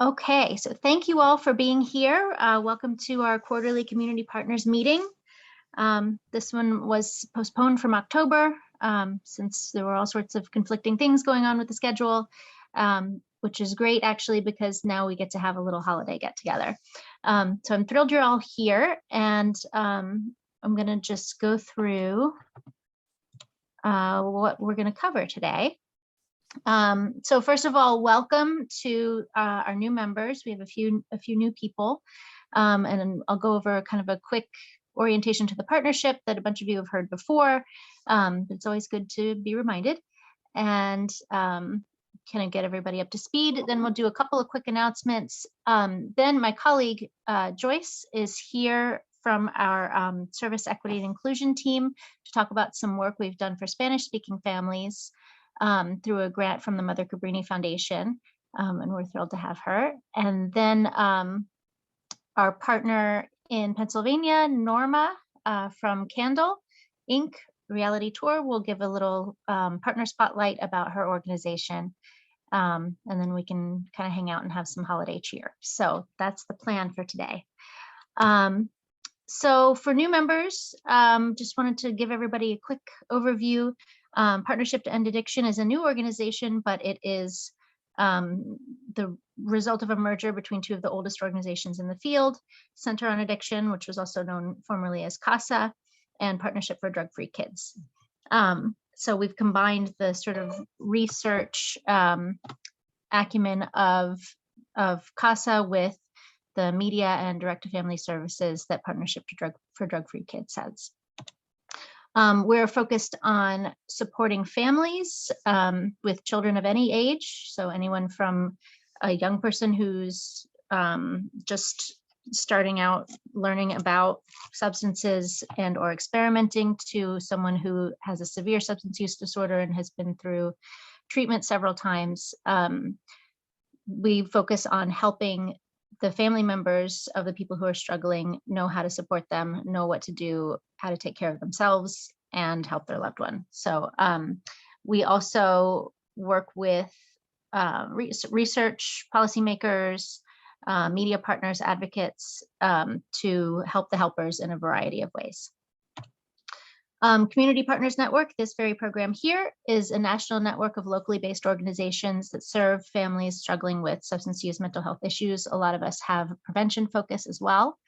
Okay, so thank you all for being here. Welcome to our quarterly community partners meeting. This one was postponed from October since there were all sorts of conflicting things going on with the schedule, which is great actually because now we get to have a little holiday get together. So I'm thrilled you're all here, and I'm going to just go through what we're going to cover today. So first of all, welcome to our new members. We have a few new people, and I'll go over kind of a quick orientation to the partnership that a bunch of you have heard before. But it's always good to be reminded, and kind of get everybody up to speed. Then we'll do a couple of quick announcements. Then my colleague Joyce is here from our Service Equity and Inclusion team to talk about some work we've done for Spanish-speaking families through a grant from the Mother Cabrini Foundation, and we're thrilled to have her. And then our partner in Pennsylvania, Norma from Candle Inc. Reality Tour, will give a little partner spotlight about her organization, and then we can kind of hang out and have some holiday cheer. So that's the plan for today. So for new members, just wanted to give everybody a quick overview. Partnership to End Addiction is a new organization, but it is the result of a merger between two of the oldest organizations in the field, Center on Addiction, which was also known formerly as CASA, and Partnership for Drug-Free Kids. So we've combined the sort of research acumen of CASA with the media and direct-to-family services that Partnership for Drug-Free Kids has. We're focused on supporting families with children of any age, so anyone from a young person who's just starting out learning about substances and or experimenting to someone who has a severe substance use disorder and has been through treatment several times. We focus on helping the family members of the people who are struggling know how to support them, know what to do, how to take care of themselves, and help their loved one. So we also work with research, policymakers, media partners, advocates to help the helpers in a variety of ways. Community Partners Network, this very program here, is a national network of locally based organizations that serve families struggling with substance use, mental health issues. A lot of us have a prevention focus as well.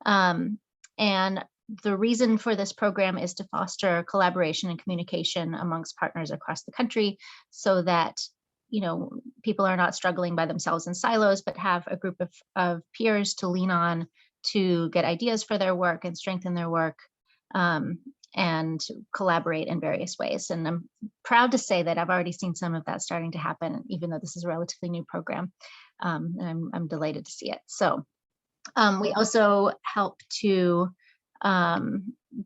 And the reason for this program is to foster collaboration and communication amongst partners across the country so that people are not struggling by themselves in silos, but have a group of peers to lean on to get ideas for their work and strengthen their work. And collaborate in various ways. And I'm proud to say that I've already seen some of that starting to happen, even though this is a relatively new program. And I'm delighted to see it. So we also help to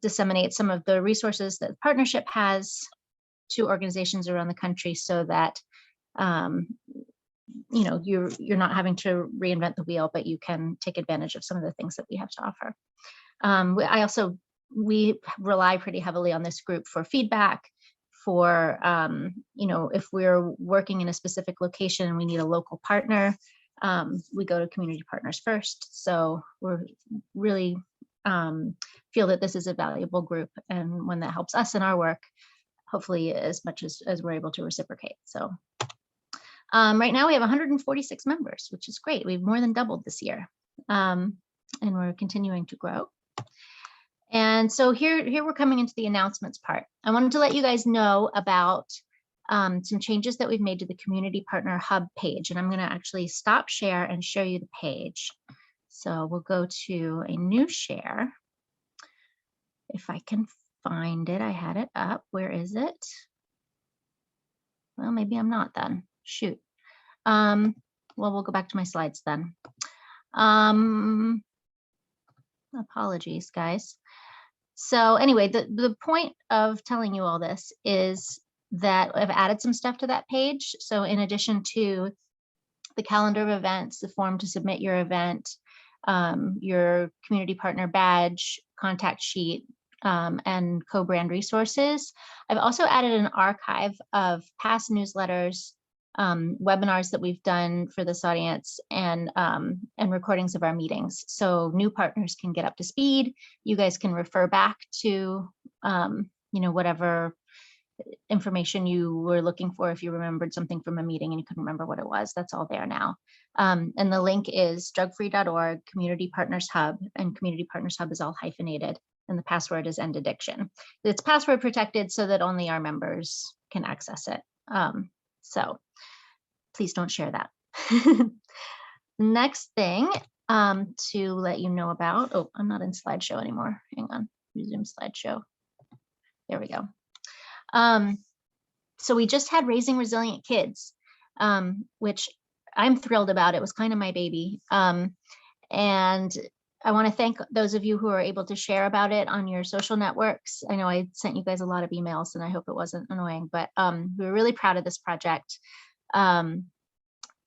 disseminate some of the resources that the partnership has to organizations around the country so that you're not having to reinvent the wheel, but you can take advantage of some of the things that we have to offer. We rely pretty heavily on this group for feedback, for, if we're working in a specific location and we need a local partner, we go to community partners first. So we're really feel that this is a valuable group and one that helps us in our work, hopefully as much as we're able to reciprocate. So right now we have 146 members, which is great. We've more than doubled this year, and we're continuing to grow. And so here we're coming into the announcements part. I wanted to let you guys know about some changes that we've made to the Community Partner Hub page. And I'm going to actually stop share and show you the page. So we'll go to a new share. If I can find it, I had it up. Where is it? Well, maybe I'm not then. Shoot. Well, we'll go back to my slides then. Apologies, guys. So anyway, the point of telling you all this is that I've added some stuff to that page. So in addition to the calendar of events, the form to submit your event, your community partner badge, contact sheet, and co-brand resources, I've also added an archive of past newsletters, webinars that we've done for this audience and recordings of our meetings. So new partners can get up to speed. You guys can refer back to, whatever information you were looking for. If you remembered something from a meeting and you couldn't remember what it was, that's all there now. And the link is drugfree.org, Community Partners Hub, and Community Partners Hub is all hyphenated, and the password is End Addiction. It's password protected so that only our members can access it. So please don't share that. Next thing to let you know about, oh, I'm not in slideshow anymore. Hang on, resume slideshow. There we go. So we just had Raising Resilient Kids, which I'm thrilled about. It was kind of my baby. And I want to thank those of you who are able to share about it on your social networks. I know I sent you guys a lot of emails and I hope it wasn't annoying, but we were really proud of this project.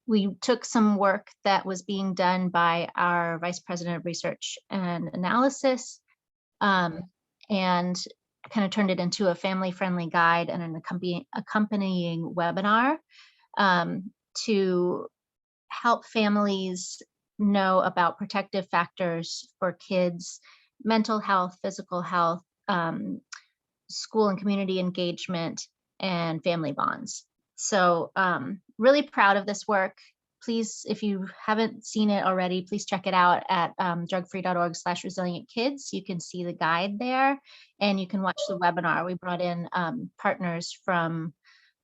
We took some work that was being done by our Vice President of Research and Analysis and kind of turned it into a family-friendly guide and an accompanying webinar to help families know about protective factors for kids, mental health, physical health, school and community engagement, and family bonds. So really proud of this work. Please, if you haven't seen it already, please check it out at drugfree.org/resilientkids. You can see the guide there and you can watch the webinar. We brought in partners from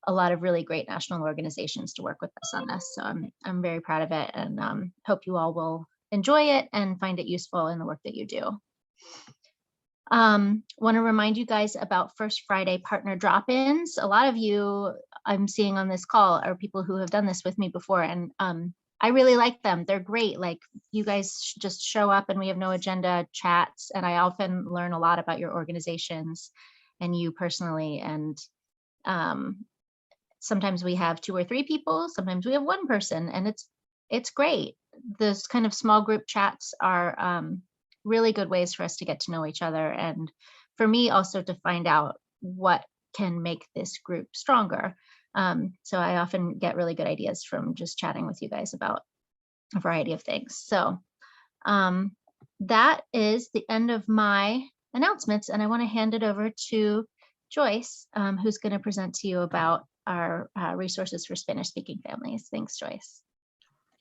a lot of really great national organizations to work with us on this. So I'm very proud of it and hope you all will enjoy it and find it useful in the work that you do. Want to remind you guys about First Friday partner drop-ins. A lot of you I'm seeing on this call are people who have done this with me before, and I really like them. They're great. Like, you guys just show up and we have no agenda chats, and I often learn a lot about your organizations and you personally. And sometimes we have 2 or 3 people, sometimes we have 1 person, and it's great. Those kind of small group chats are really good ways for us to get to know each other, and for me also to find out what can make this group stronger. So I often get really good ideas from just chatting with you guys about a variety of things. So that is the end of my announcements, and I want to hand it over to Joyce, who's going to present to you about our resources for Spanish-speaking families. Thanks, Joyce.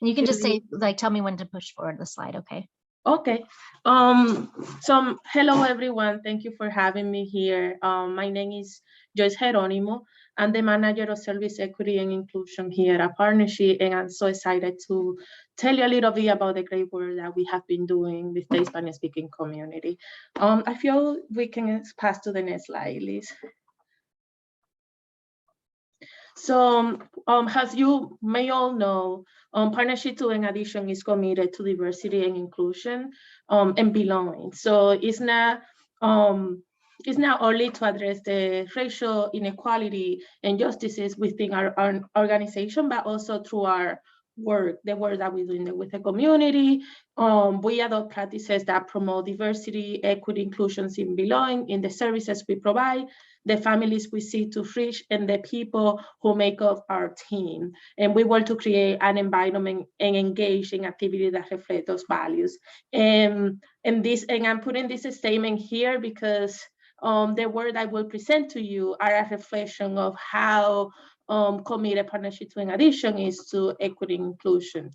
And you can just say, like, tell me when to push forward the slide, okay? Okay. So hello, everyone. Thank you for having me here. My name is Joyce Geronimo. I'm the manager of service equity and inclusion here at Partnership, and I'm so excited to tell you a little bit about the great work that we have been doing with the Spanish-speaking community. I feel we can pass to the next slide, please. So as you may all know, Partnership to End Addiction is committed to diversity and inclusion and belonging. So it's not only to address the racial inequality and injustices within our organization, but also through our work, the work that we're doing with the community. We adopt practices that promote diversity, equity, inclusion, and belonging in the services we provide, the families we seek to reach, and the people who make up our team. And we work to create an environment and engage in activities that reflect those values. And I'm putting this statement here because the work I will present to you are a reflection of how committed Partnership to End Addiction is to equity and inclusion.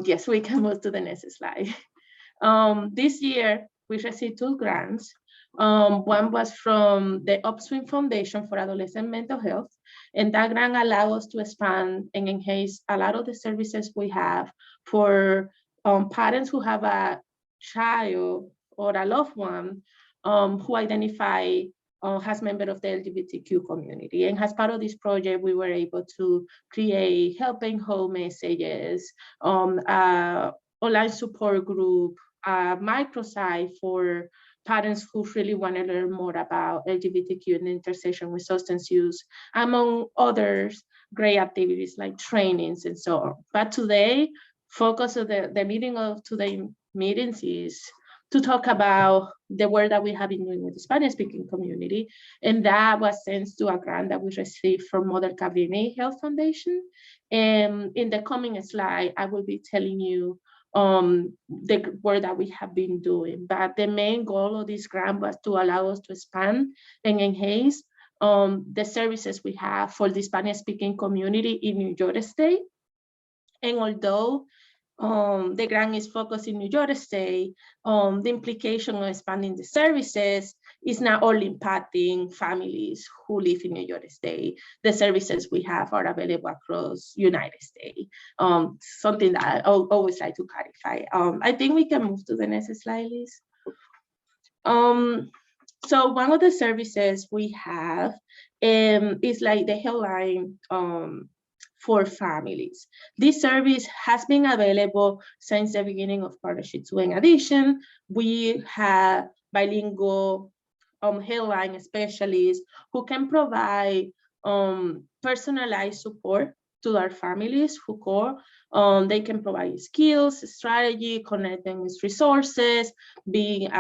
Yes, we can move to the next slide. This year, we received 2 grants. One was from the Upswing Foundation for Adolescent Mental Health, and that grant allowed us to expand and enhance a lot of the services we have for parents who have a child or a loved one who identify as member of the LGBTQ community. And as part of this project, we were able to create helping home messages, online support group, Microsite for parents who really want to learn more about LGBTQ and intersection with substance use, among others great activities like trainings and so on. But today, focus of the meeting of today meetings is to talk about the work that we have been doing with the Spanish-speaking community. And that was thanks to a grant that we received from Mother Cabrini Health Foundation. And in the coming slide, I will be telling you the work that we have been doing. But the main goal of this grant was to allow us to expand and enhance the services we have for the Spanish-speaking community in New York State. And although the grant is focused in New York State, the implication of expanding the services is not only impacting families who live in New York State. The services we have are available across United States. Something that I always like to clarify. I think we can move to the next slide, Liz. So one of the services we have is like the helpline for families. This service has been available since the beginning of Partnership 2. In addition, we have bilingual helpline specialists who can provide personalized support to our families who call. They can provide skills, strategy, connect them with resources, being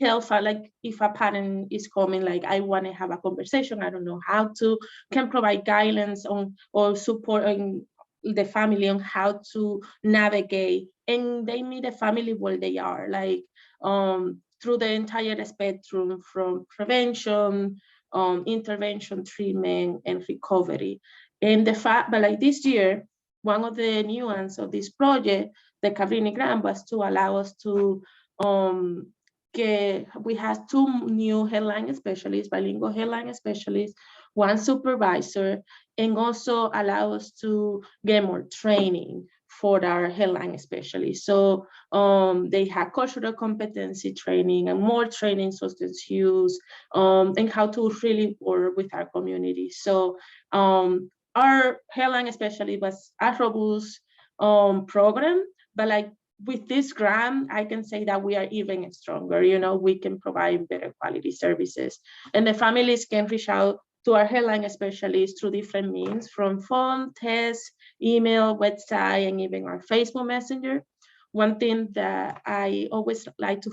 help, like if a parent is coming, like I want to have a conversation, I don't know how to, can provide guidance on or support on the family on how to navigate, and they meet the family where they are, like through the entire spectrum from prevention, intervention, treatment, and recovery. And the fact, but like this year, one of the nuances of this project, the Cabrini grant, was to allow us to we have 2 new headline specialists, bilingual headline specialists, 1 supervisor, and also allow us to get more training for our headline specialists. So they have cultural competency training and more training, substance use, and how to really work with our community. So our headline specialist was a robust program, but like with this grant, I can say that we are even stronger. You know, we can provide better quality services, and the families can reach out to our headline specialists through different means, from phone, text, email, website, and even our Facebook Messenger. One thing that I always like to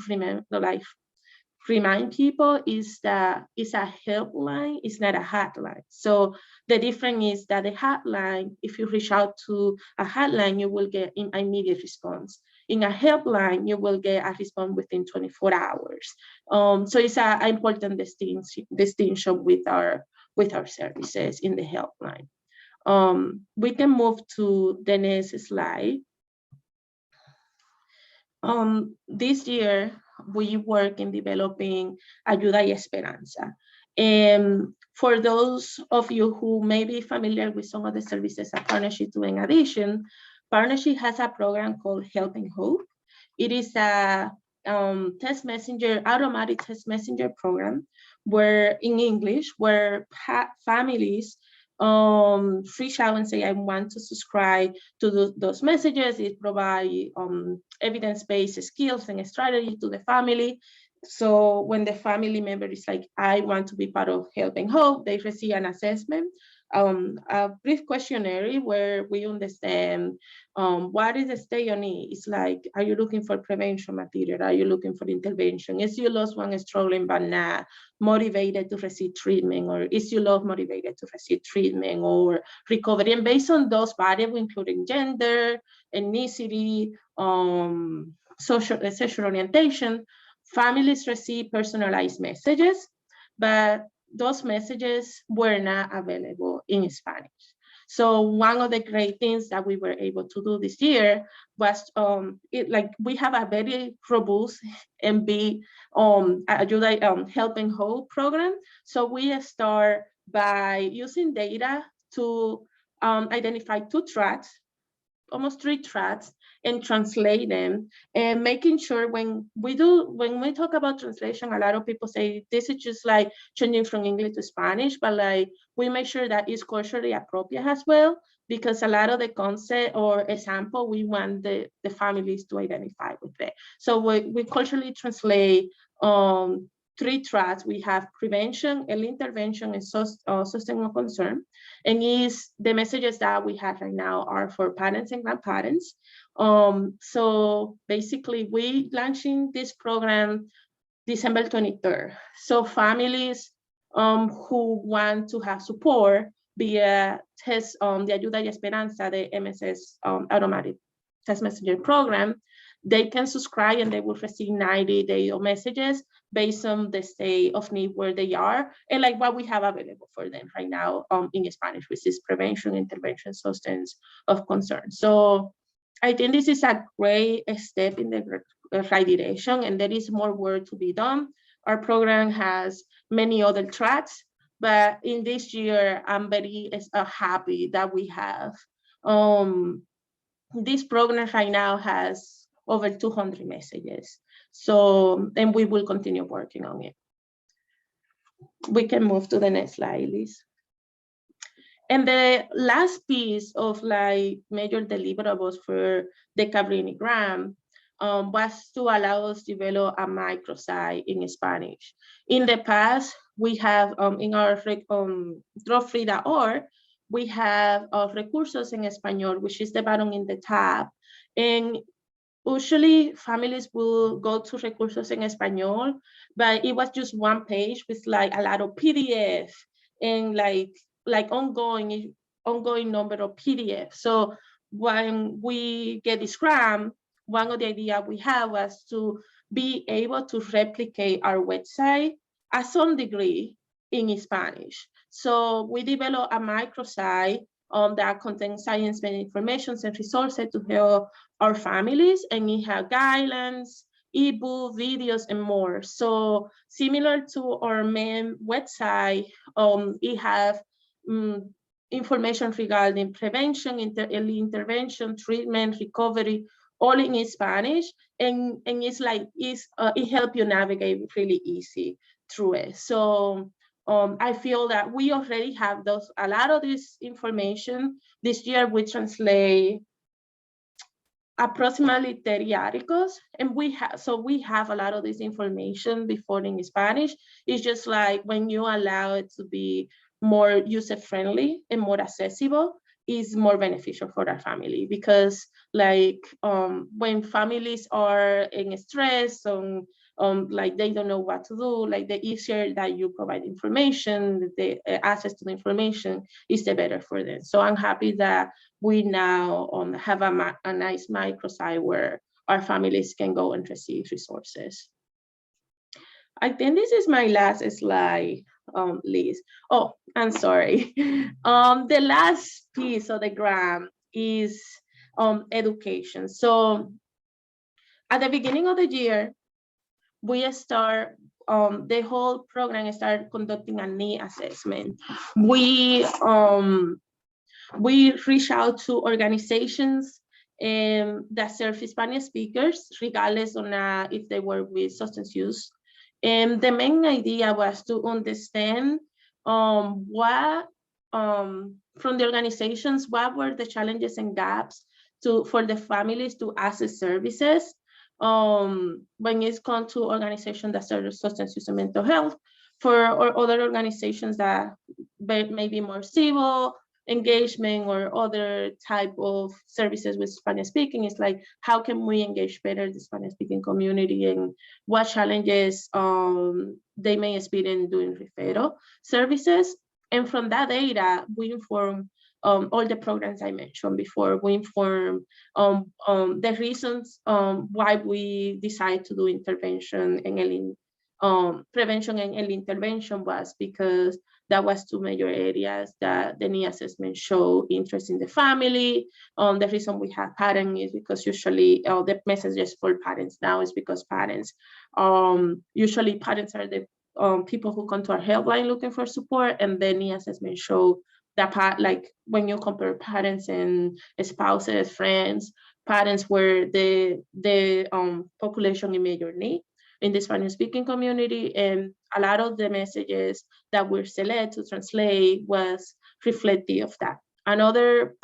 remind people is that it's a helpline, it's not a hotline. So the difference is that the hotline, if you reach out to a hotline, you will get an immediate response. In a helpline, you will get a response within 24 hours. So it's an important distinction with our services in the helpline. We can move to the next slide. This year, we work in developing Ayuda y Esperanza. And for those of you who may be familiar with some of the services that Partnership 2 in addition, Partnership has a program called Helping Hope. It is a text messenger, automatic text messenger program where in English, where families reach out and say, I want to subscribe to those messages. It provides evidence-based skills and strategy to the family. So when the family member is like, I want to be part of Helping Hope, they receive an assessment, a brief questionnaire where we understand what is the state on it. It's like, are you looking for prevention material? Are you looking for intervention? Is your loved one struggling but not motivated to receive treatment? Or is your loved motivated to receive treatment or recovery? And based on those variables, including gender, ethnicity, sexual orientation, families receive personalized messages, but those messages were not available in Spanish. So one of the great things that we were able to do this year was, we have a very robust and big Helping Hope program. So we start by using data to identify 2 tracks, almost 3 tracks, and translate them, and making sure when we talk about translation, a lot of people say this is just like changing from English to Spanish, but like we make sure that it's culturally appropriate as well, because a lot of the concept or example we want the families to identify with it. So we culturally translate 3 tracks. We have prevention, early intervention, and sustainable concern. And the messages that we have right now are for parents and grandparents. So basically, we launching this program December 23rd. So families who want to have support via test the Ayuda y Esperanza, the MSS automatic test messenger program, they can subscribe and they will receive 90-day messages based on the state of need where they are and like what we have available for them right now in Spanish, which is prevention, intervention, substance of concern. So I think this is a great step in the right direction, and there is more work to be done. Our program has many other tracks, but in this year, I'm very happy that we have. This program right now has over 200 messages. So, and we will continue working on it. We can move to the next slide, please. And the last piece of like major deliverables for the Cabrini grant was to allow us to develop a microsite in Spanish. In the past, we have in our drugfree.org, we have recursos en español, which is the button in the tab. And usually families will go to recursos en español, but it was just one page with like a lot of PDF and like ongoing number of PDF. So when we get this grant, one of the ideas we had was to be able to replicate our website at some degree in Spanish. So we developed a microsite that contains science-based information and resources to help our families, and it has guidelines, ebook, videos, and more. So similar to our main website, it has information regarding prevention, early intervention, treatment, recovery, all in Spanish, and it's like it helps you navigate really easy through it. So I feel that we already have a lot of this information. This year we translate approximately 30 articles, and we have a lot of this information before in Spanish. It's just like when you allow it to be more user-friendly and more accessible, is more beneficial for our family, because like when families are in stress, like they don't know what to do, like the easier that you provide information, the access to the information is the better for them. So I'm happy that we now have a nice microsite where our families can go and receive resources. I think this is my last slide, Liz. Oh, I'm sorry. The last piece of the grant is education. So at the beginning of the year, we start the whole program started conducting a need assessment. We reach out to organizations that serve Spanish speakers, regardless on if they work with substance use. And the main idea was to understand what from the organizations, what were the challenges and gaps for the families to access services when it's come to organizations that serve substance use and mental health, or other organizations that may be more civil engagement or other type of services with Spanish speaking. Is like, how can we engage better the Spanish speaking community, and what challenges they may experience doing referral services. And from that data, we inform all the programs I mentioned before. We inform the reasons why we decide to do intervention and early prevention and early intervention was because that was two major areas that the need assessment show interest in the family. The reason we have parents is because usually the messages for parents now is because parents, usually parents are the people who come to our helpline looking for support, and the need assessment show that like when you compare parents and spouses, friends, parents were the population in major need in the Spanish speaking community, and a lot of the messages that were selected to translate was reflective of that. Another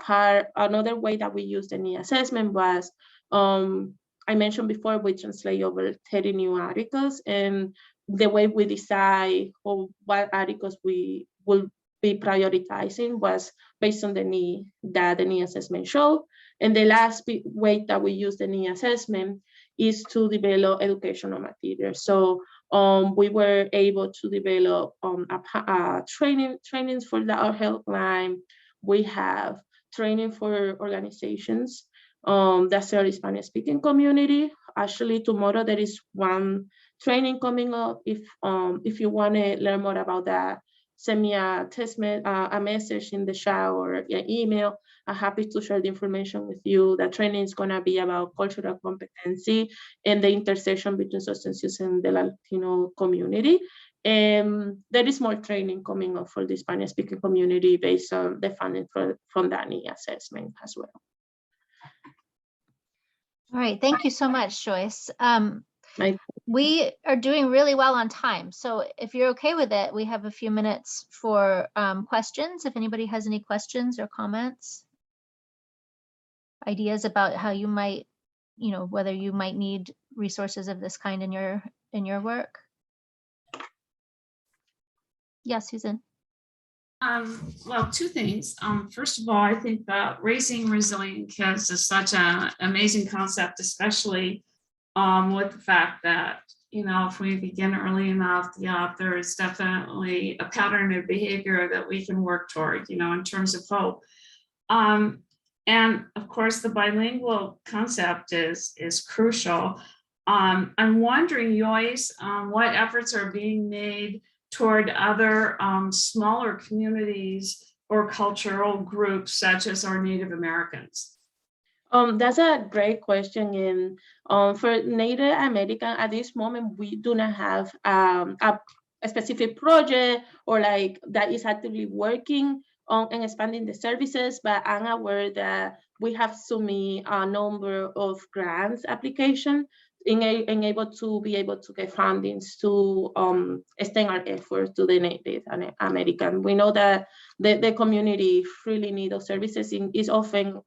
way that we used the need assessment was, I mentioned before, we translate over 30 new articles, and the way we decide what articles we will be prioritizing was based on the need that the need assessment showed. And the last way that we use the need assessment is to develop educational materials. So we were able to develop trainings for our helpline. We have training for organizations that serve Spanish speaking community. Actually, tomorrow there is one training coming up. If you want to learn more about that, send me a message in the chat or an email. I'm happy to share the information with you. The training is going to be about cultural competency and the intersection between substance use and the Latino community. There is more training coming up for the Spanish speaking community based on the funding from the NE assessment as well. All right, thank you so much, Joyce. We are doing really well on time. So if you're okay with it, we have a few minutes for questions. If anybody has any questions or comments, ideas about how you might, whether you might need resources of this kind in your work. Yes, Susan. Well, two things. First of all, I think that raising resilient kids is such an amazing concept, especially with the fact that, if we begin early enough, there is definitely a pattern of behavior that we can work toward, in terms of hope. And of course, the bilingual concept is crucial. I'm wondering, Joyce, what efforts are being made toward other smaller communities or cultural groups, such as our Native Americans? That's a great question. And for Native American, at this moment, we do not have a specific project or like that is actively working on and expanding the services, but I'm aware that we have submitted a number of grants application in able to get fundings to extend our efforts to the Native American. We know that the community really need those services and is often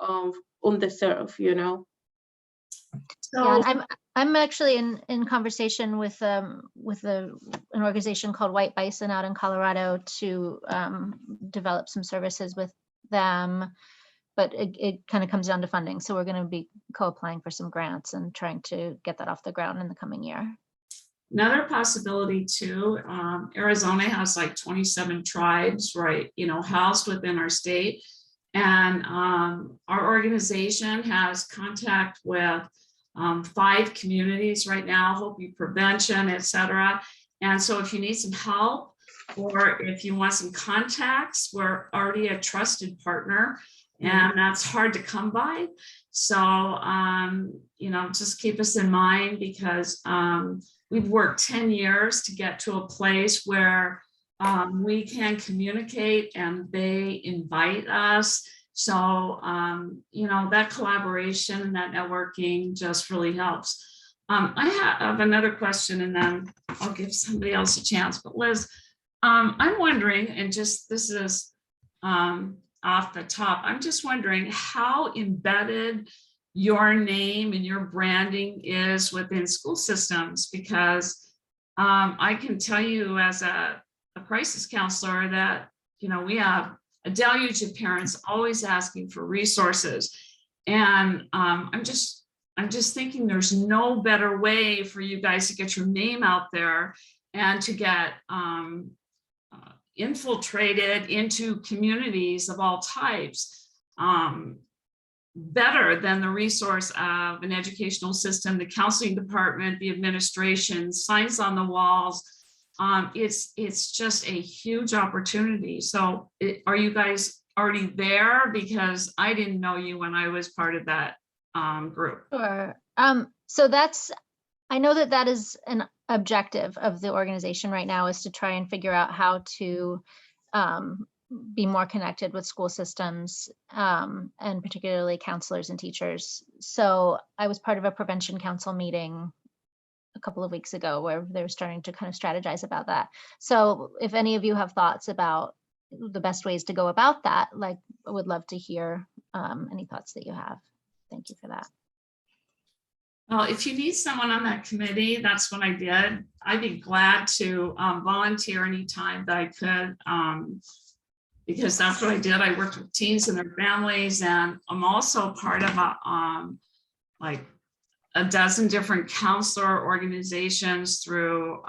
underserved, So yeah, I'm actually in conversation with an organization called White Bison out in Colorado to develop some services with them, but it kind of comes down to funding. So we're going to be co-applying for some grants and trying to get that off the ground in the coming year. Another possibility too, Arizona has like 27 tribes, right, housed within our state. And our organization has contact with 5 communities right now, Hope Prevention, et cetera. And so if you need some help or if you want some contacts, we're already a trusted partner and that's hard to come by. So, just keep us in mind because we've worked 10 years to get to a place where we can communicate and they invite us. So, that collaboration and that networking just really helps. I have another question and then I'll give somebody else a chance. But Liz, I'm wondering, and just this is off the top, I'm just wondering how embedded your name and your branding is within school systems, because I can tell you as a crisis counselor that, we have a deluge of parents always asking for resources. And I'm just thinking there's no better way for you guys to get your name out there and to get infiltrated into communities of all types better than the resource of an educational system, the counseling department, the administration, signs on the walls. It's just a huge opportunity. So are you guys already there? Because I didn't know you when I was part of that group. Sure. So I know that is an objective of the organization right now, is to try and figure out how to be more connected with school systems and particularly counselors and teachers. So I was part of a prevention council meeting a couple of weeks ago where they were starting to kind of strategize about that. So if any of you have thoughts about the best ways to go about that, I would love to hear any thoughts that you have. Thank you for that. Well, if you need someone on that committee, that's what I did. I'd be glad to volunteer anytime that I could, because that's what I did. I worked with teens and their families, and I'm also part of like a dozen different counselor organizations through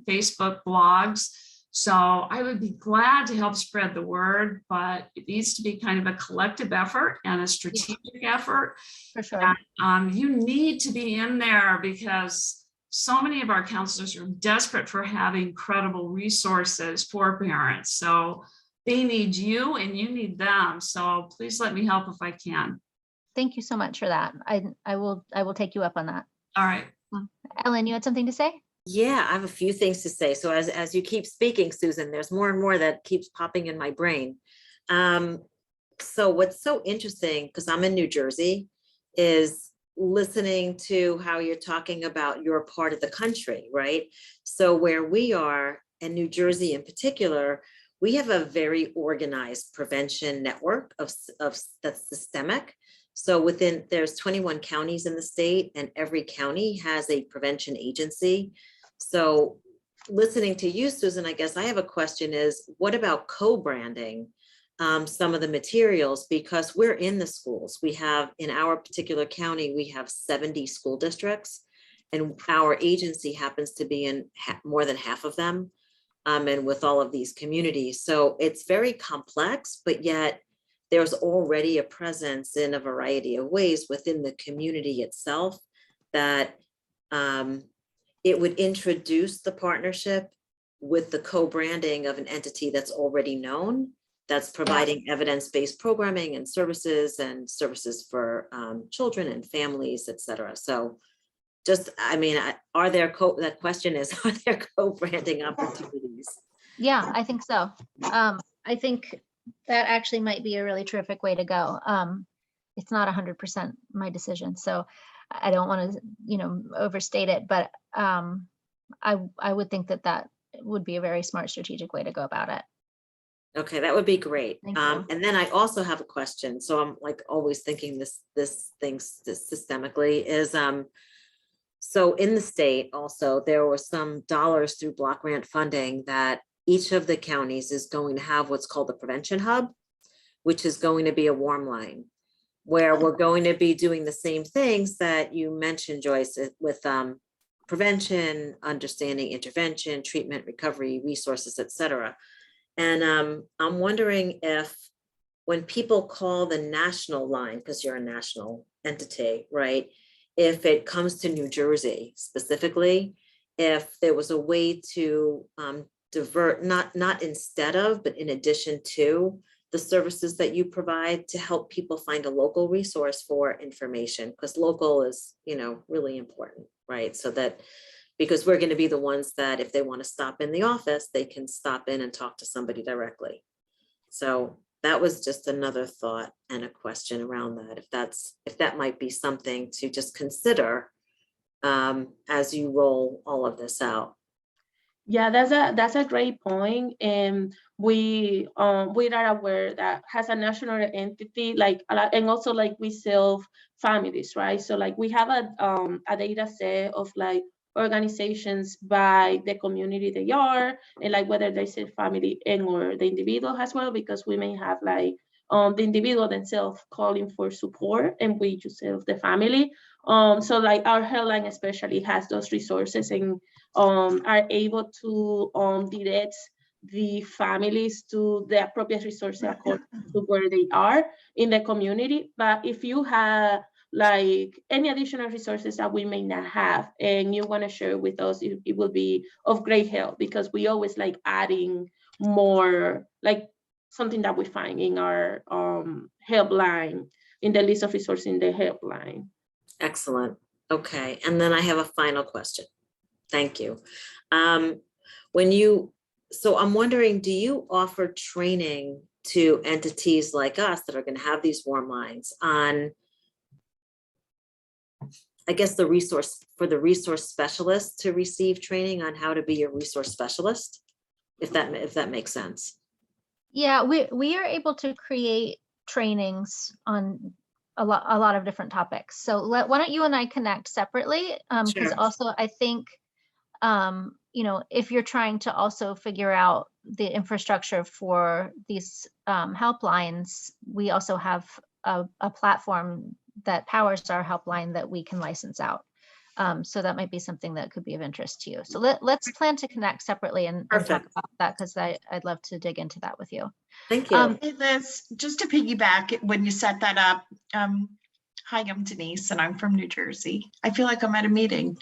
Facebook blogs. So I would be glad to help spread the word, but it needs to be kind of a collective effort and a strategic effort. For sure. And, you need to be in there because so many of our counselors are desperate for having credible resources for parents. So they need you and you need them. So please let me help if I can. Thank you so much for that. I will take you up on that. All right. Ellen, you had something to say? Yeah, I have a few things to say. So as you keep speaking, Susan, there's more and more that keeps popping in my brain. So what's so interesting, because I'm in New Jersey, is listening to how you're talking about your part of the country, right? So where we are, in New Jersey in particular, we have a very organized prevention network of that's systemic. So there's 21 counties in the state, and every county has a prevention agency. So listening to you, Susan, I guess I have a question is, what about co-branding some of the materials? Because we're in the schools. We have, in our particular county, we have 70 school districts, and our agency happens to be in more than half of them, and with all of these communities. So it's very complex, but yet there's already a presence in a variety of ways within the community itself that it would introduce the partnership with the co-branding of an entity that's already known, that's providing evidence-based programming and services for children and families, et cetera. So just, I mean, that question is, are there co-branding opportunities? Yeah, I think so. I think that actually might be a really terrific way to go. It's not 100% my decision, so I don't want to, overstate it, but I would think that would be a very smart strategic way to go about it. Okay, that would be great. Thank you. And then I also have a question. So I'm like always thinking this systemically is, so in the state also, there were some dollars through block grant funding that each of the counties is going to have what's called the prevention hub, which is going to be a warm line, where we're going to be doing the same things that you mentioned, Joyce, with prevention, understanding, intervention, treatment, recovery, resources, et cetera. And I'm wondering if when people call the national line, because you're a national entity, right? If it comes to New Jersey specifically, if there was a way to divert, not instead of, but in addition to the services that you provide to help people find a local resource for information, because local is, really important, right? So that, because we're going to be the ones that if they want to stop in the office, they can stop in and talk to somebody directly. So that was just another thought and a question around that, if that might be something to just consider as you roll all of this out. Yeah, that's a great point. And we are aware that has a national entity, like a lot, and also like we serve families, right? So like we have a data set of like organizations by the community they are, and like whether they serve family and or the individual as well, because we may have like the individual themselves calling for support, and we just serve the family. So like our helpline especially has those resources and are able to direct the families to the appropriate resources according to where they are in the community. But if you have like any additional resources that we may not have and you want to share with us, it will be of great help, because we always like adding more, like something that we find in our helpline, in the list of resources in the helpline. Excellent. Okay. And then I have a final question. Thank you. So I'm wondering, do you offer training to entities like us that are going to have these warm lines on, I guess, the resource specialists to receive training on how to be a resource specialist, if that makes sense? Yeah, we are able to create trainings on a lot of different topics. So why don't you and I connect separately? Because Sure. also I think if you're trying to also figure out the infrastructure for these helplines, we also have a platform that powers our helpline that we can license out. So that might be something that could be of interest to you. So let's plan to connect separately and talk Perfect. about that, because I'd love to dig into that with you. Thank you. Hey Liz, just to piggyback, when you set that up, hi, I'm Denise and I'm from New Jersey. I feel like I'm at a meeting.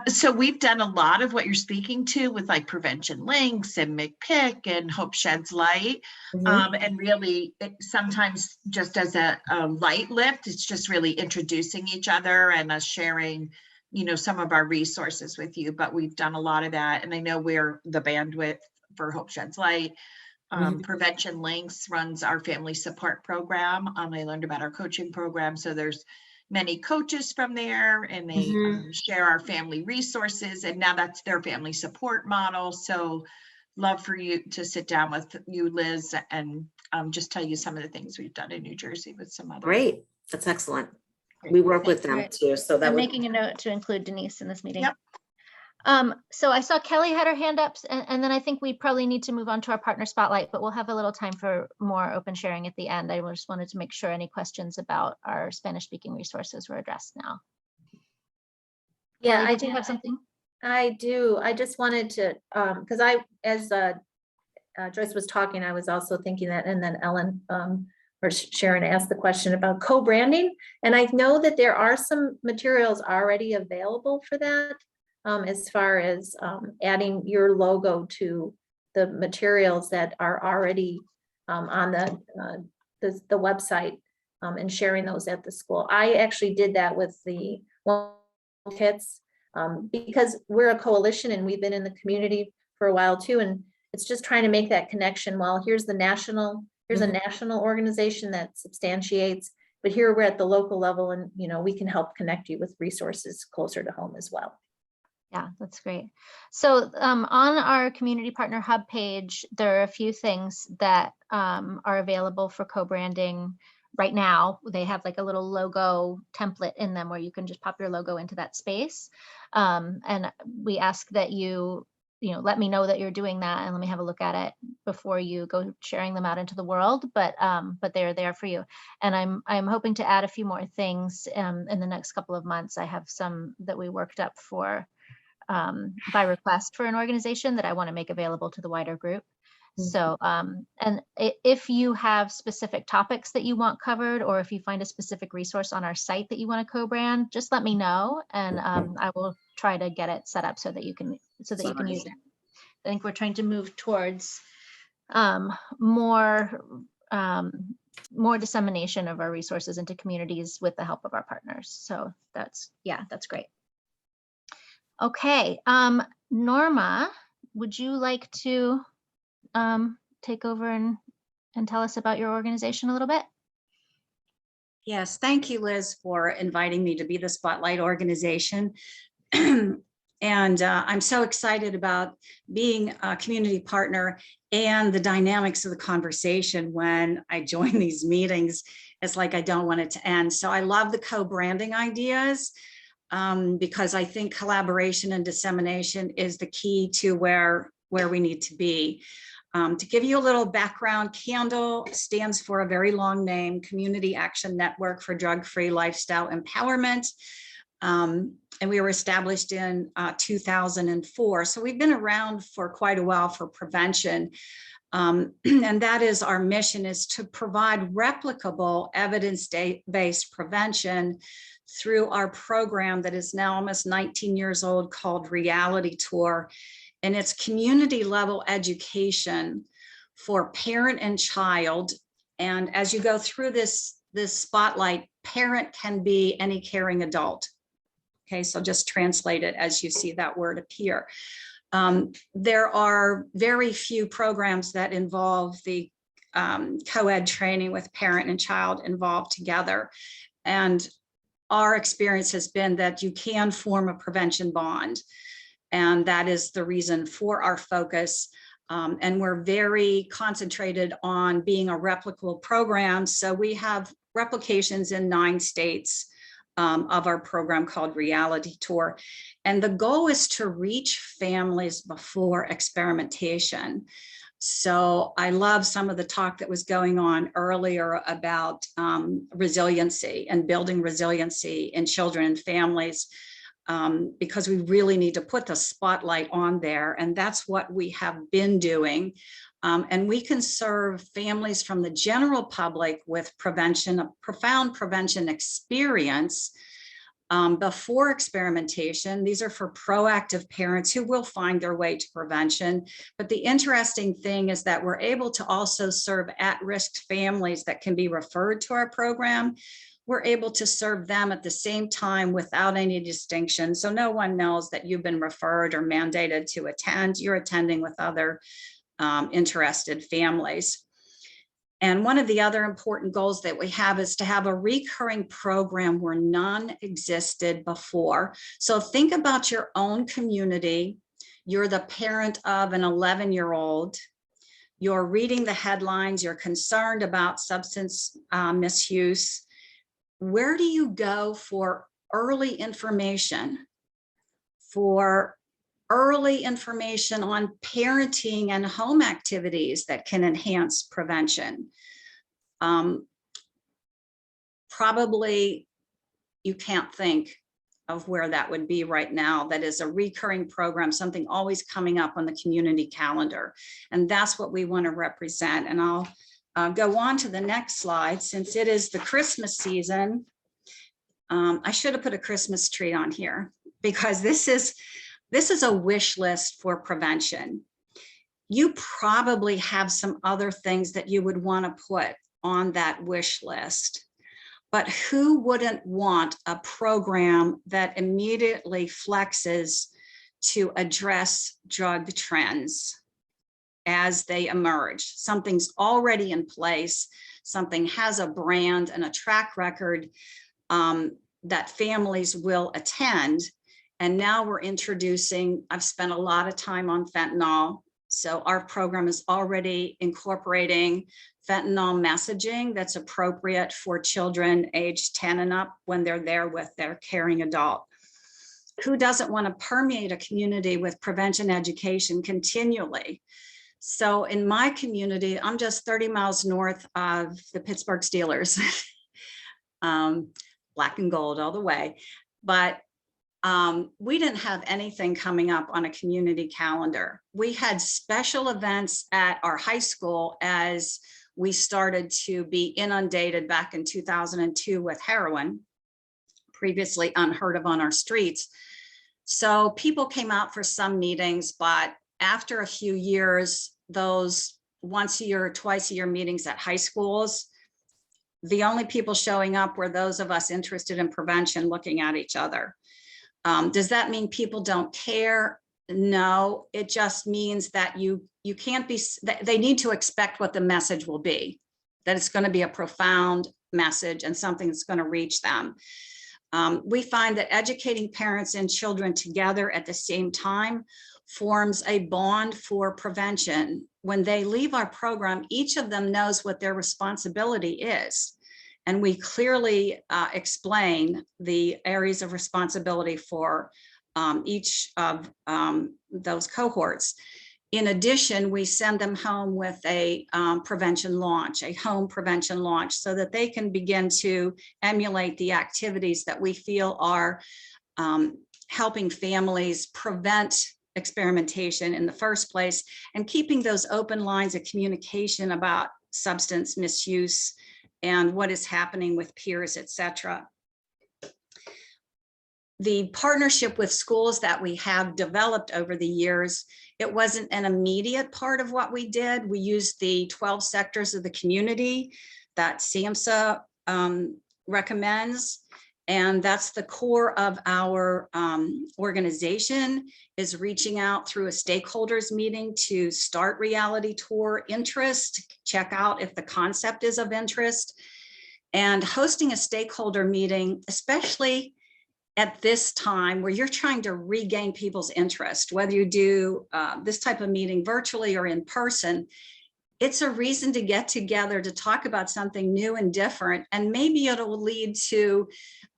So we've done a lot of what you're speaking to with like Prevention Links and McPick and Hope Sheds Light. And really sometimes just as a light lift, it's just really introducing each other and us sharing, some of our resources with you, but we've done a lot of that. And I know we're the bandwidth for Hope Sheds Light. Prevention Links runs our family support program. I learned about our coaching program. So there's many coaches from there, and they share our family resources, and now that's their family support model. So love for you to sit down with you, Liz, and just tell you some of the things we've done in New Jersey with some other. Great. That's excellent. Great. We work with them Great. too. So that I'm would making a note to include Denise in this meeting. Yep. So I saw Kelly had her hand up, and then I think we probably need to move on to our partner spotlight, but we'll have a little time for more open sharing at the end. I just wanted to make sure any questions about our Spanish speaking resources were addressed now. Yeah, Kelly, I did you do have something? I do. I just wanted to, because as Joyce was talking, I was also thinking that, and then Ellen or Sharon asked the question about co-branding. And I know that there are some materials already available for that, as far as adding your logo to the materials that are already on the website, and sharing those at the school. I actually did that with the kits, because we're a coalition and we've been in the community for a while too. And it's just trying to make that connection. Well, here's a national organization that substantiates, but here we're at the local level, and we can help connect you with resources closer to home as well. Yeah, that's great. So on our community partner hub page, there are a few things that are available for co-branding right now. They have like a little logo template in them where you can just pop your logo into that space. And we ask that you let me know that you're doing that, and let me have a look at it before you go sharing them out into the world. But they're there for you. And I'm hoping to add a few more things in the next couple of months. I have some that we worked up for by request for an organization that I want to make available to the wider group. So, and if you have specific topics that you want covered, or if you find a specific resource on our site that you want to co-brand, just let me know, and I will try to get it set up so that you can use it. I think we're trying to move towards more dissemination of our resources into communities with the help of our partners. So that's great. Okay, Norma, would you like to take over and tell us about your organization a little bit? Yes, thank you, Liz, for inviting me to be the Spotlight organization. And I'm so excited about being a community partner and the dynamics of the conversation when I join these meetings. It's like I don't want it to end. So I love the co-branding ideas. Because I think collaboration and dissemination is the key to where we need to be. To give you a little background, CANDLE stands for a very long name, Community Action Network for Drug-Free Lifestyle Empowerment. And we were established in 2004. So we've been around for quite a while for prevention. And that is our mission, is to provide replicable evidence-based prevention through our program that is now almost 19 years old, called Reality Tour. And it's community level education for parent and child. And as you go through this spotlight, parent can be any caring adult. Okay, so just translate it as you see that word appear. There are very few programs that involve the co-ed training with parent and child involved together. And our experience has been that you can form a prevention bond. And that is the reason for our focus. And we're very concentrated on being a replicable program. So we have replications in 9 states. of our program called Reality Tour. And the goal is to reach families before experimentation. So I love some of the talk that was going on earlier about resiliency and building resiliency in children and families, because we really need to put the spotlight on there. And that's what we have been doing. And we can serve families from the general public with prevention, a profound prevention experience before experimentation. These are for proactive parents who will find their way to prevention. But the interesting thing is that we're able to also serve at-risk families that can be referred to our program. We're able to serve them at the same time without any distinction. So no one knows that you've been referred or mandated to attend. You're attending with other interested families. And one of the other important goals that we have is to have a recurring program where none existed before. So think about your own community. You're the parent of an 11-year-old. You're reading the headlines. You're concerned about substance misuse. Where do you go for early information? For early information on parenting and home activities that can enhance prevention. Probably you can't think of where that would be right now. That is a recurring program, something always coming up on the community calendar. And that's what we want to represent. And I'll go on to the next slide. Since it is the Christmas season, I should have put a Christmas tree on here, because this is a wish list for prevention. You probably have some other things that you would want to put on that wish list, but who wouldn't want a program that immediately flexes to address drug trends as they emerge? Something's already in place, something has a brand and a track record that families will attend. And now we're introducing, I've spent a lot of time on fentanyl. So our program is already incorporating fentanyl messaging that's appropriate for children aged 10 and up when they're there with their caring adult. Who doesn't want to permeate a community with prevention education continually? So in my community, I'm just 30 miles north of the Pittsburgh Steelers, black and gold all the way. But we didn't have anything coming up on a community calendar. We had special events at our high school as we started to be inundated back in 2002 with heroin, previously unheard of on our streets. So people came out for some meetings, but after a few years, those once a year, twice a year meetings at high schools, the only people showing up were those of us interested in prevention looking at each other. Does that mean people don't care? No, it just means that you can't be, they need to expect what the message will be, that it's going to be a profound message and something that's going to reach them. We find that educating parents and children together at the same time forms a bond for prevention. When they leave our program, each of them knows what their responsibility is. And we clearly explain the areas of responsibility for each of those cohorts. In addition, we send them home with a prevention launch, a home prevention launch, so that they can begin to emulate the activities that we feel are helping families prevent experimentation in the first place, and keeping those open lines of communication about substance misuse and what is happening with peers, etc. The partnership with schools that we have developed over the years, it wasn't an immediate part of what we did. We used the 12 sectors of the community that SAMHSA recommends. And that's the core of our organization, is reaching out through a stakeholders meeting to start Reality Tour interest, check out if the concept is of interest, and hosting a stakeholder meeting, especially at this time where you're trying to regain people's interest, whether you do this type of meeting virtually or in person. it's a reason to get together to talk about something new and different. And maybe it'll lead to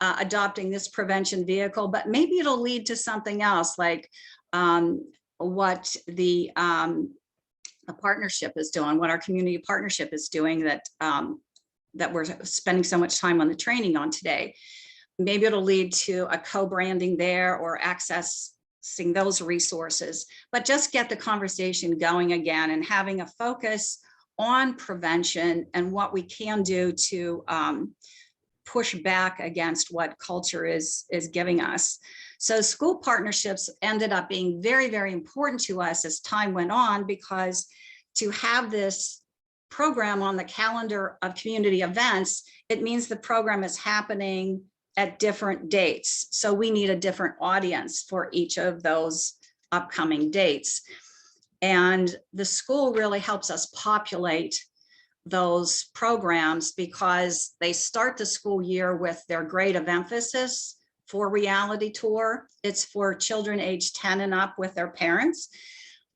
adopting this prevention vehicle, but maybe it'll lead to something else, like what the partnership is doing, what our community partnership is doing, that that we're spending so much time on the training on today. Maybe it'll lead to a co-branding there, or accessing those resources, but just get the conversation going again and having a focus on prevention and what we can do to push back against what culture is giving us. So school partnerships ended up being very, very important to us as time went on, because to have this program on the calendar of community events, it means the program is happening at different dates. So we need a different audience for each of those upcoming dates. And the school really helps us populate those programs, because they start the school year with their grade of emphasis for reality tour. It's for children age 10 and up with their parents.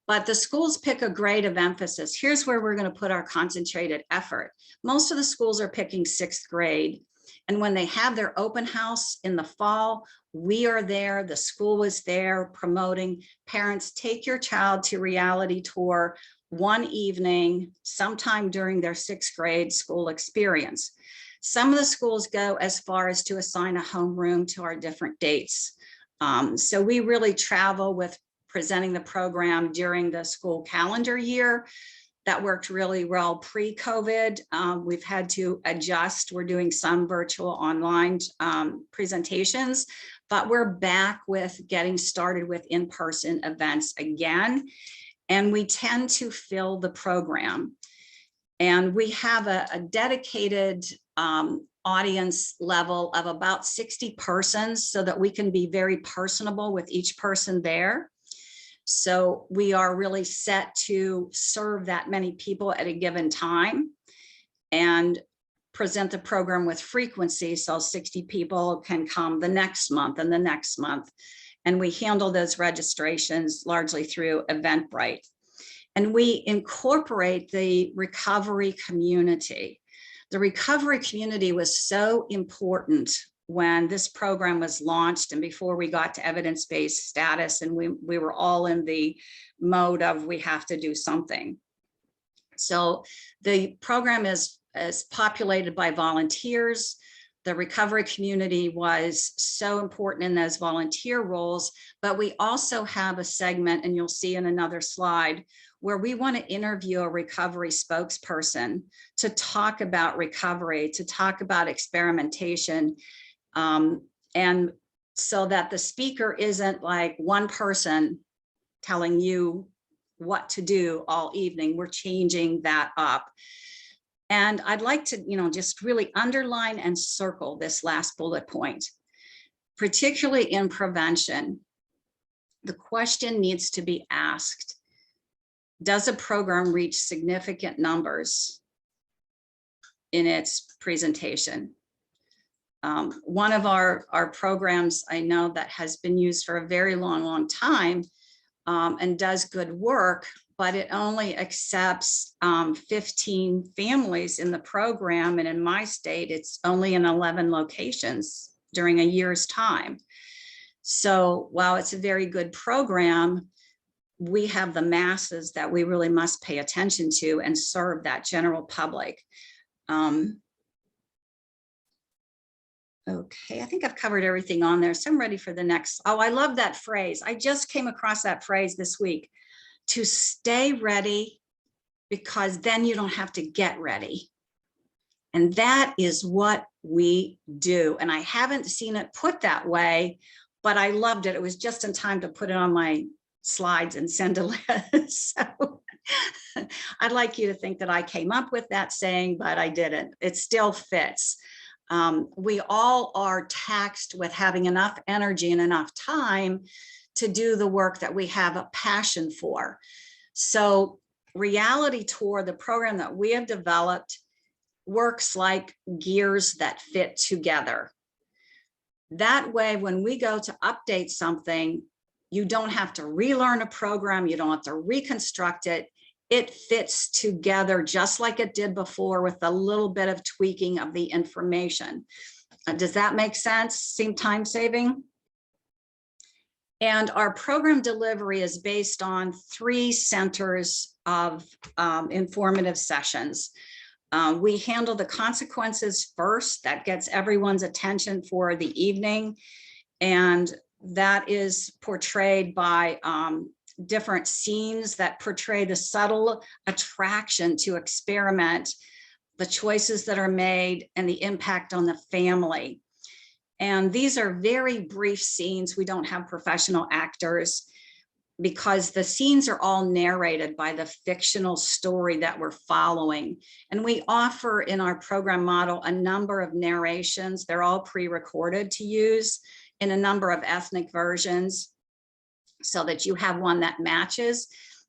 But the schools pick a grade of emphasis. Here's where we're going to put our concentrated effort. Most of the schools are picking 6th grade. And when they have their open house in the fall, we are there, the school is there promoting, parents, take your child to reality tour one evening, sometime during their 6th grade school experience. Some of the schools go as far as to assign a homeroom to our different dates. So we really travel with presenting the program during the school calendar year. That worked really well pre-COVID. We've had to adjust. We're doing some virtual online presentations, but we're back with getting started with in-person events again. And we tend to fill the program. And we have a dedicated audience level of about 60 persons, so that we can be very personable with each person there. So we are really set to serve that many people at a given time and present the program with frequency, so 60 people can come the next month and the next month. And we handle those registrations largely through Eventbrite. And we incorporate the recovery community. The recovery community was so important when this program was launched and before we got to evidence-based status, and we were all in the mode of we have to do something. So the program is populated by volunteers. The recovery community was so important in those volunteer roles, but we also have a segment, and you'll see in another slide, where we want to interview a recovery spokesperson to talk about recovery, to talk about experimentation, and so that the speaker isn't like one person telling you what to do all evening. We're changing that up. And I'd like to, just really underline and circle this last bullet point, particularly in prevention. The question needs to be asked: does a program reach significant numbers in its presentation? One of our programs I know that has been used for a very long time and does good work, but it only accepts 15 families in the program. And in my state, it's only in 11 locations during a year's time. So while it's a very good program, we have the masses that we really must pay attention to and serve that general public. Okay, I think I've covered everything on there, so I'm ready for the next. Oh, I love that phrase. I just came across that phrase this week: to stay ready, because then you don't have to get ready. And that is what we do. And I haven't seen it put that way, but I loved it. It was just in time to put it on my slides and send to Liz. So I'd like you to think that I came up with that saying, but I didn't. It still fits. We all are taxed with having enough energy and enough time to do the work that we have a passion for. So Reality Tour, the program that we have developed, works like gears that fit together. That way, when we go to update something, you don't have to relearn a program, you don't have to reconstruct it. it fits together just like it did before with a little bit of tweaking of the information. Does that make sense? Seem time saving? And our program delivery is based on 3 centers of informative sessions. We handle the consequences first. That gets everyone's attention for the evening. And that is portrayed by different scenes that portray the subtle attraction to experiment, the choices that are made, and the impact on the family. And these are very brief scenes. We don't have professional actors because the scenes are all narrated by the fictional story that we're following. And we offer in our program model a number of narrations. They're all pre-recorded to use in a number of ethnic versions so that you have one that matches.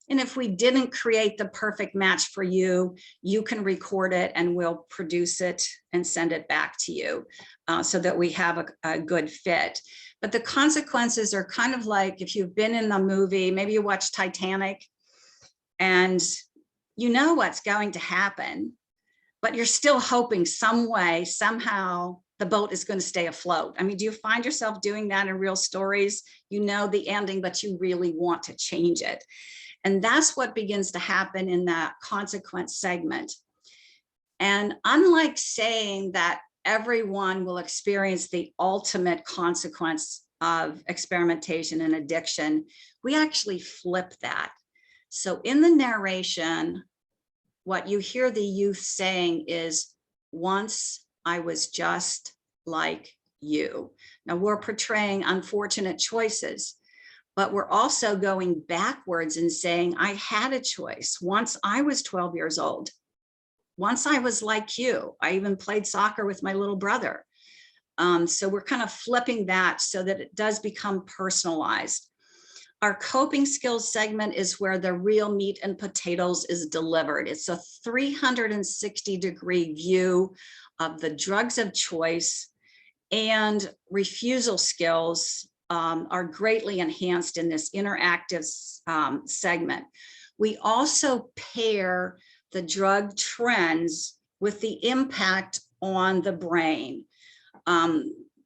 And if we didn't create the perfect match for you, you can record it and we'll produce it and send it back to you so that we have a good fit. But the consequences are kind of like if you've been in the movie, maybe you watch Titanic and you know what's going to happen, but you're still hoping some way, somehow the boat is going to stay afloat. I mean, do you find yourself doing that in real stories? You know the ending, but you really want to change it. And that's what begins to happen in that consequence segment. And unlike saying that everyone will experience the ultimate consequence of experimentation and addiction, we actually flip that. So in the narration, what you hear the youth saying is, once I was just like you. Now we're portraying unfortunate choices, but we're also going backwards and saying, I had a choice. Once I was 12 years old. Once I was like you. I even played soccer with my little brother. So we're kind of flipping that so that it does become personalized. Our coping skills segment is where the real meat and potatoes is delivered. It's a 360-degree view of the drugs of choice, and refusal skills are greatly enhanced in this interactive segment. We also pair the drug trends with the impact on the brain.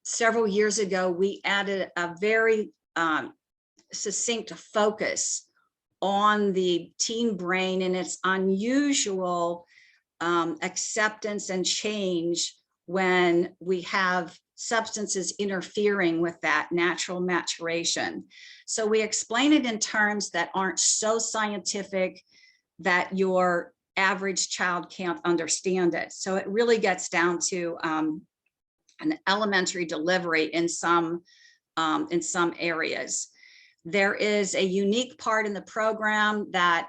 Several years ago, we added a very succinct focus on the teen brain and its unusual acceptance and change when we have substances interfering with that natural maturation. So we explain it in terms that aren't so scientific that your average child can't understand it. So it really gets down to an elementary delivery in some areas. There is a unique part in the program that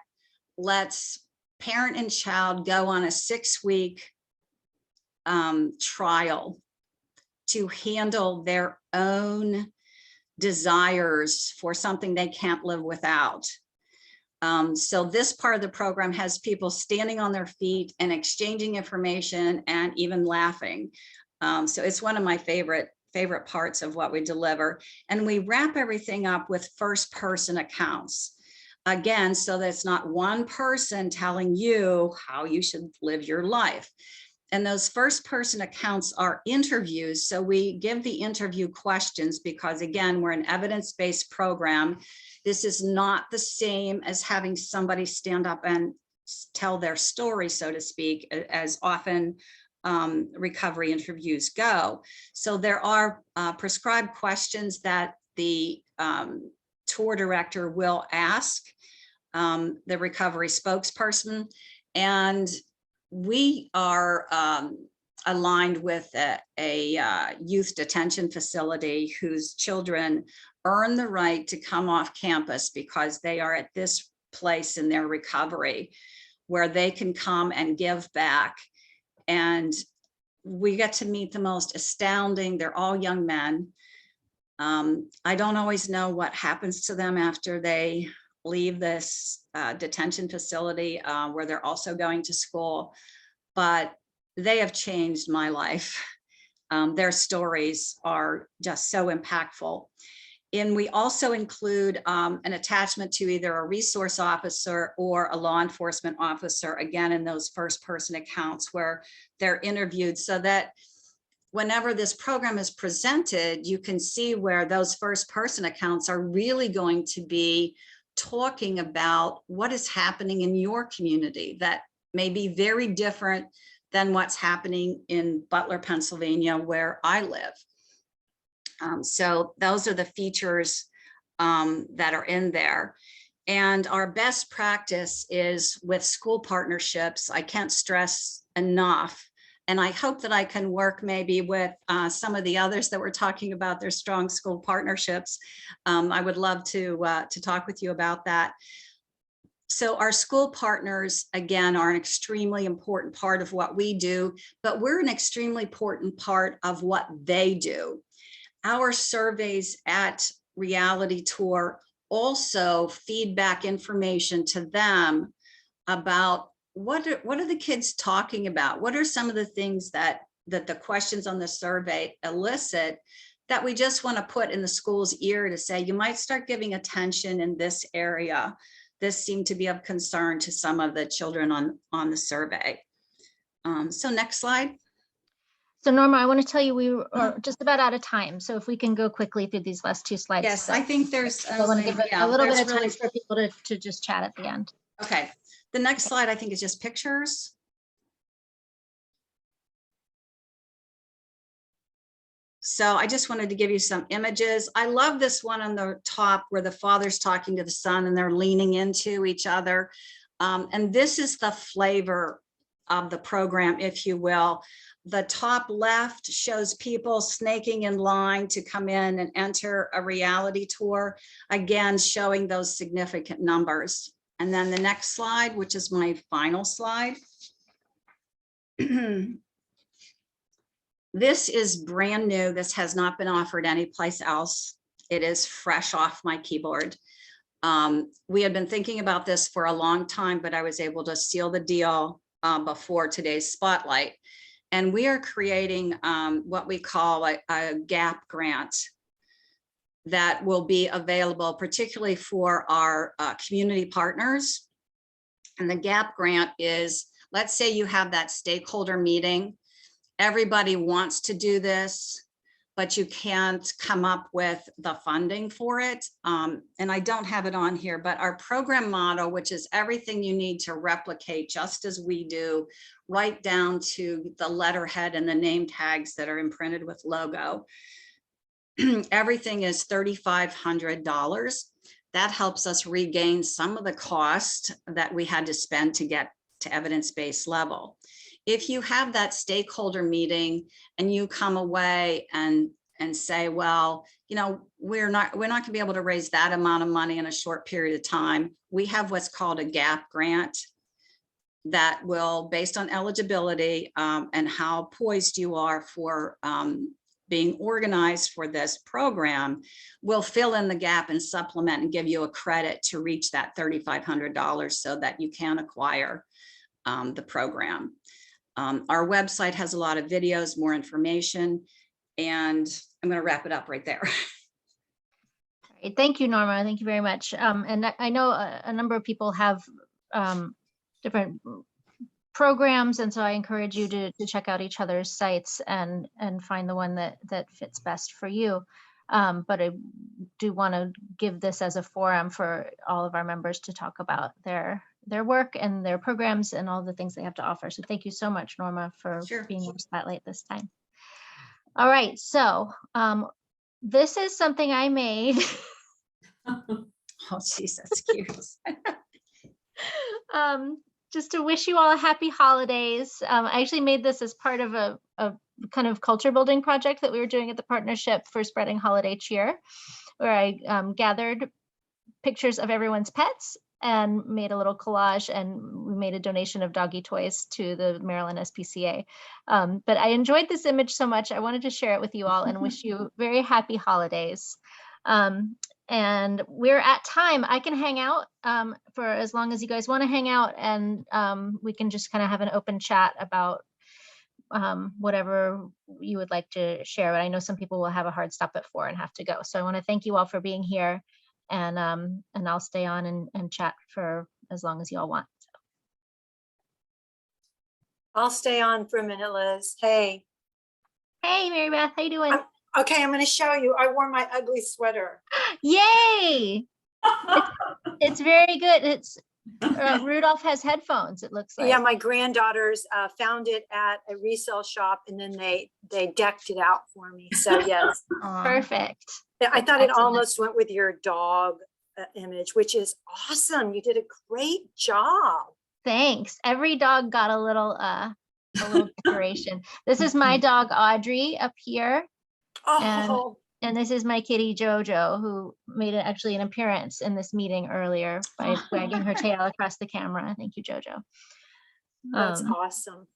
lets parent and child go on a 6-week trial to handle their own desires for something they can't live without. So this part of the program has people standing on their feet and exchanging information and even laughing. So it's one of my favorite parts of what we deliver. And we wrap everything up with first-person accounts. Again, so that it's not one person telling you how you should live your life. And those first-person accounts are interviews. So we give the interview questions because, again, we're an evidence-based program. This is not the same as having somebody stand up and tell their story, so to speak, as often recovery interviews go. So there are prescribed questions that the tour director will ask the recovery spokesperson, and we are aligned with a youth detention facility whose children earn the right to come off campus because they are at this place in their recovery where they can come and give back. And we get to meet the most astounding, they're all young men. I don't always know what happens to them after they leave this detention facility where they're also going to school, but they have changed my life. Their stories are just so impactful. And we also include an attachment to either a resource officer or a law enforcement officer, again, in those first person accounts where they're interviewed, so that whenever this program is presented, you can see where those first person accounts are really going to be talking about what is happening in your community that may be very different than what's happening in Butler, Pennsylvania, where I live. So those are the features that are in there. And our best practice is with school partnerships. I can't stress enough. And I hope that I can work maybe with some of the others that were talking about their strong school partnerships. I would love to talk with you about that. So our school partners, again, are an extremely important part of what we do, but we're an extremely important part of what they do. Our surveys at Reality Tour also feed back information to them about what are the kids talking about? What are some of the things that the questions on the survey elicit that we just want to put in the school's ear to say, you might start giving attention in this area. This seemed to be of concern to some of the children on the survey. So next slide. So Norma, I want to tell you we are just about out of time. So if we can go quickly through these last two slides. Yes, I think there's I want to give a little bit of time really, for people to just chat at the end. okay. The next slide, I think, is just pictures. So I just wanted to give you some images. I love this one on the top where the father's talking to the son and they're leaning into each other. And this is the flavor of the program, if you will. The top left shows people snaking in line to come in and enter a reality tour, again, showing those significant numbers. And then the next slide, which is my final slide. This is brand new. This has not been offered anyplace else. It is fresh off my keyboard. We had been thinking about this for a long time, but I was able to seal the deal before today's spotlight. And we are creating what we call a gap grant that will be available particularly for our community partners. And the gap grant is, let's say you have that stakeholder meeting. Everybody wants to do this, but you can't come up with the funding for it. And I don't have it on here, but our program model, which is everything you need to replicate just as we do, right down to the letterhead and the name tags that are imprinted with logo. Everything is $3,500. That helps us regain some of the cost that we had to spend to get to evidence-based level. If you have that stakeholder meeting and you come away and say, well, you know, we're not gonna be able to raise that amount of money in a short period of time. We have what's called a gap grant that will, based on eligibility and how poised you are for being organized for this program, will fill in the gap and supplement and give you a credit to reach that $3,500 so that you can acquire the program. Our website has a lot of videos, more information, and I'm going to wrap it up right there. Thank you, Norma. Thank you very much. And I know a number of people have different programs, and so I encourage you to check out each other's sites and find the one that fits best for you. But I do want to give this as a forum for all of our members to talk about their work and their programs and all the things they have to offer. So thank you so much, Norma, for being in the spotlight this time. All right, so this is something I made. Oh, geez, that's cute. Just to wish you all a happy holidays. I actually made this as part of a kind of culture building project that we were doing at the Partnership for Spreading Holiday Cheer, where I gathered pictures of everyone's pets and made a little collage, and we made a donation of doggy toys to the Maryland SPCA. But I enjoyed this image so much, I wanted to share it with you all and wish you very happy holidays. And we're at time. I can hang out for as long as you guys want to hang out, and we can just kind of have an open chat about whatever you would like to share. But I know some people will have a hard stop at 4 and have to go. So I want to thank you all for being here, and I'll stay on and chat for as long as you all want. I'll stay on for a minute, Liz. Hey, Hey, Mary Beth, how you doing? okay, I'm going to show you. I wore my ugly sweater. Yay! It's very good. It's Rudolph has headphones, it looks like. Yeah, my granddaughters found it at a resale shop, and then they decked it out for me. So yes, Aw. Perfect. I thought it Excellent. almost went with your dog image, which is awesome. You did a great job. Thanks. Every dog got a little decoration. This is my dog Audrey up here, Oh, and this is my kitty Jojo, who made actually an appearance in this meeting earlier by wagging her tail across the camera. Thank you, Jojo. that's awesome.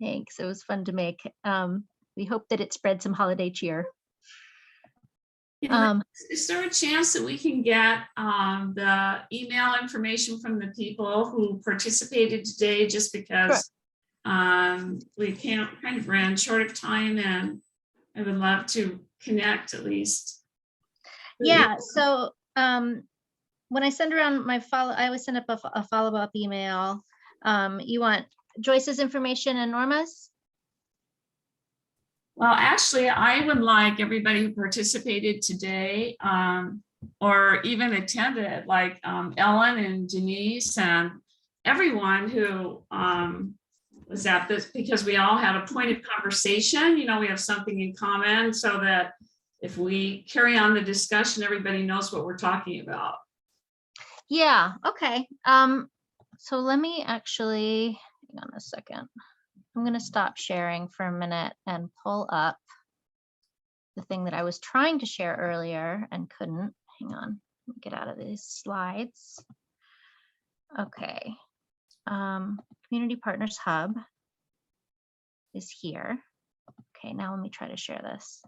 Thanks. It was fun to make. We hope that it spread some holiday cheer. Is there a chance that we can get the email information from the people who participated today, just because we kind of ran short of time, and I would love to connect at least. Yeah, so when I send around my I always send up a follow-up email. You want Joyce's information and Norma's? Well, actually, I would like everybody who participated today, or even attended, like Ellen and Denise and everyone who was at this, because we all had a point of conversation. You know, we have something in common, so that if we carry on the discussion, everybody knows what we're talking about. Yeah, okay. So let me actually, hang on a second. I'm going to stop sharing for a minute and pull up the thing that I was trying to share earlier and couldn't. Hang on, let me get out of these slides. Okay. Community Partners Hub is here. Okay, now let me try to share this.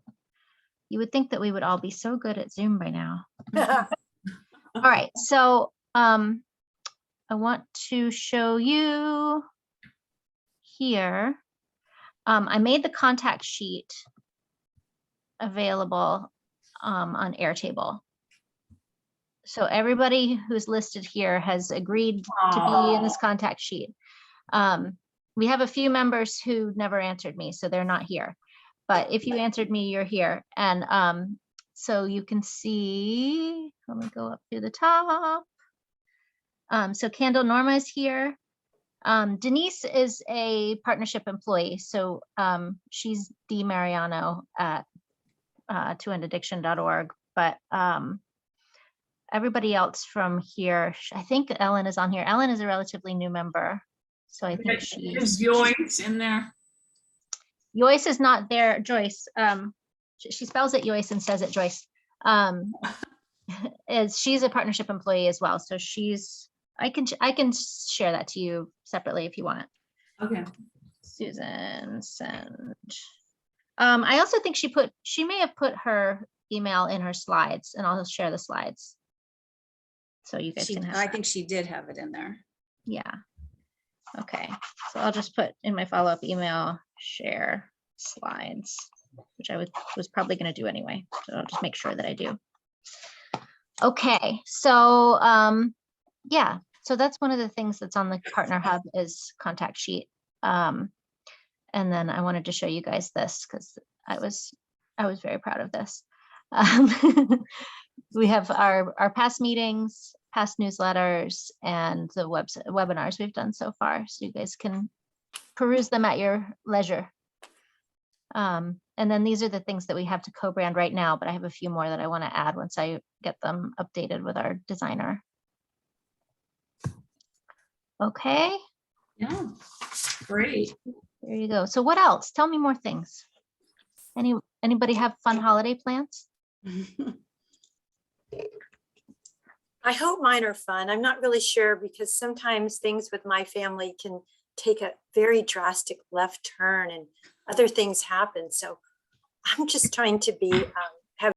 You would think that we would all be so good at Zoom by now. All right, so I want to show you here. I made the contact sheet available on Airtable. So everybody who's listed here has agreed to be in this contact sheet. We have a few members who never answered me, so they're not here. But if you answered me, you're here. And so you can see, let me go up to the top. So Candle Norma is here. Denise is a partnership employee. So she's Dee Mariano at toendaddiction.org. But everybody else from here, I think Ellen is on here. Ellen is a relatively new member. So I think Is Joyce in there? Joyce is not there. Joyce, she spells it Joyce and says it Joyce. She's a partnership employee as well. So I can share that to you separately if you want. Okay. Susan, send. I also think she may have put her email in her slides, and I'll share the slides. So you guys can have I that. think she did have it in there. Yeah. Okay, so I'll just put in my follow-up email, share slides, which I was probably going to do anyway. So I'll just make sure that I do. Okay, so yeah, so that's one of the things that's on the Partner Hub is contact sheet. And then I wanted to show you guys this because I was very proud of this. We have our past meetings, past newsletters, and the webinars we've done so far. So you guys can peruse them at your leisure. And then these are the things that we have to co-brand right now, but I have a few more that I want to add once I get them updated with our designer. Okay. Yeah, great. There you go. So what else? Tell me more things. Anybody have fun holiday plans? I hope mine are fun. I'm not really sure because sometimes things with my family can take a very drastic left turn and other things happen. So I'm just trying to be